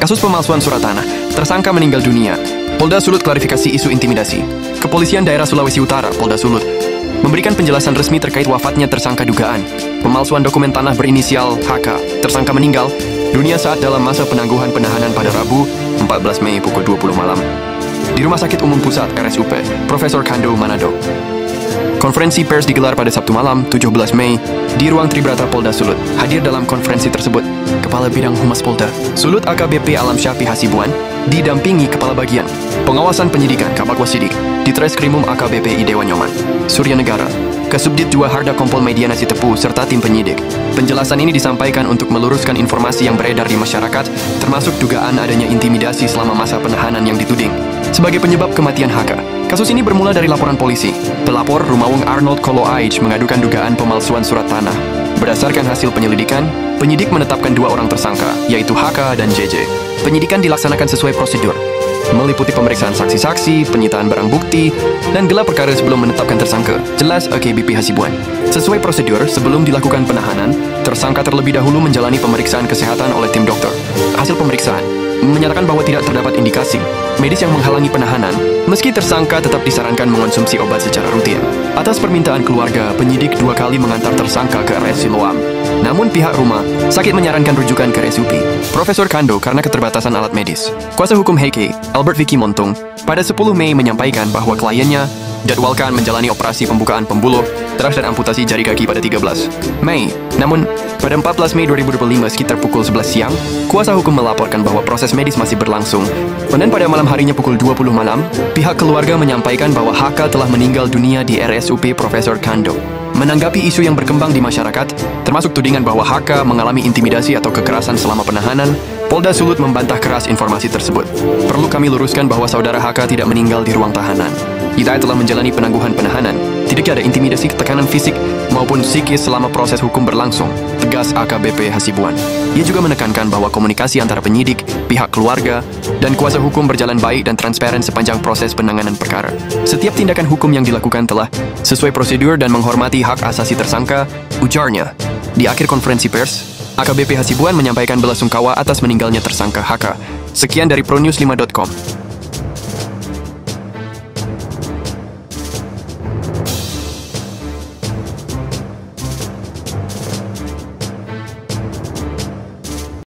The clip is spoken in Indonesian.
Kasus pemalsuan surat tanah, tersangka meninggal dunia. Polda Sulut klarifikasi isu intimidasi. Kepolisian Daerah Sulawesi Utara, Polda Sulut, memberikan penjelasan resmi terkait wafatnya tersangka dugaan pemalsuan dokumen tanah berinisial HK. Tersangka meninggal dunia saat dalam masa penangguhan penahanan pada Rabu, 14 Mei pukul 20 malam di Rumah Sakit Umum Pusat RSUP Profesor Kando, Manado. Konferensi pers digelar pada Sabtu malam, 17 Mei, di ruang Tribrata Polda Sulut. Hadir dalam konferensi tersebut, Kepala Bidang Humas Polda Sulut AKBP Alam Syafi Hasibuan, didampingi Kepala Bagian Pengawasan Penyidikan Kabak Wasidik, Ditreskrimum AKBP Dewan Nyoman, Surya Negara, Kasubdit 2 Harda Kompol Media Nasi Tepu, serta tim penyidik. Penjelasan ini disampaikan untuk meluruskan informasi yang beredar di masyarakat, termasuk dugaan adanya intimidasi selama masa penahanan yang dituding sebagai penyebab kematian HK. Kasus ini bermula dari laporan polisi. Pelapor Rumawung Arnold Kolo Aij mengadukan dugaan pemalsuan surat tanah. Berdasarkan hasil penyelidikan, penyidik menetapkan 2 orang tersangka, yaitu HK dan JJ. Penyidikan dilaksanakan sesuai prosedur, meliputi pemeriksaan saksi-saksi, penyitaan barang bukti, dan gelar perkara sebelum menetapkan tersangka, jelas AKBP Hasibuan. Sesuai prosedur, sebelum dilakukan penahanan, tersangka terlebih dahulu menjalani pemeriksaan kesehatan oleh tim dokter. Hasil pemeriksaan menyatakan bahwa tidak terdapat indikasi medis yang menghalangi penahanan, meski tersangka tetap disarankan mengonsumsi obat secara rutin. Atas permintaan keluarga, penyidik 2 kali mengantar tersangka ke RS Siloam. Namun pihak rumah sakit menyarankan rujukan ke RSUP Profesor Kando karena keterbatasan alat medis. Kuasa hukum Heike, Albert Vicky Montong, pada 10 Mei menyampaikan bahwa kliennya jadwalkan menjalani operasi pembukaan pembuluh darah dan amputasi jari kaki pada 13 Mei. Namun, pada 14 Mei 2025 sekitar pukul 11 siang, kuasa hukum melaporkan bahwa proses medis masih berlangsung. Dan pada malam harinya pukul 20 malam, pihak keluarga menyampaikan bahwa HK telah meninggal dunia di RSUP Profesor Kando. Menanggapi isu yang berkembang di masyarakat, termasuk tudingan bahwa HK mengalami intimidasi atau kekerasan selama penahanan, Polda Sulut membantah keras informasi tersebut. Perlu kami luruskan bahwa saudara HK tidak meninggal di ruang tahanan. Ia telah menjalani penangguhan penahanan. Tidak ada intimidasi, tekanan fisik maupun psikis selama proses hukum berlangsung, tegas AKBP Hasibuan. Ia juga menekankan bahwa komunikasi antara penyidik, pihak keluarga, dan kuasa hukum berjalan baik dan transparan sepanjang proses penanganan perkara. Setiap tindakan hukum yang dilakukan telah sesuai prosedur dan menghormati hak asasi tersangka, ujarnya. Di akhir konferensi pers, AKBP Hasibuan menyampaikan belasungkawa atas meninggalnya tersangka HK. Sekian dari ProNews5.com.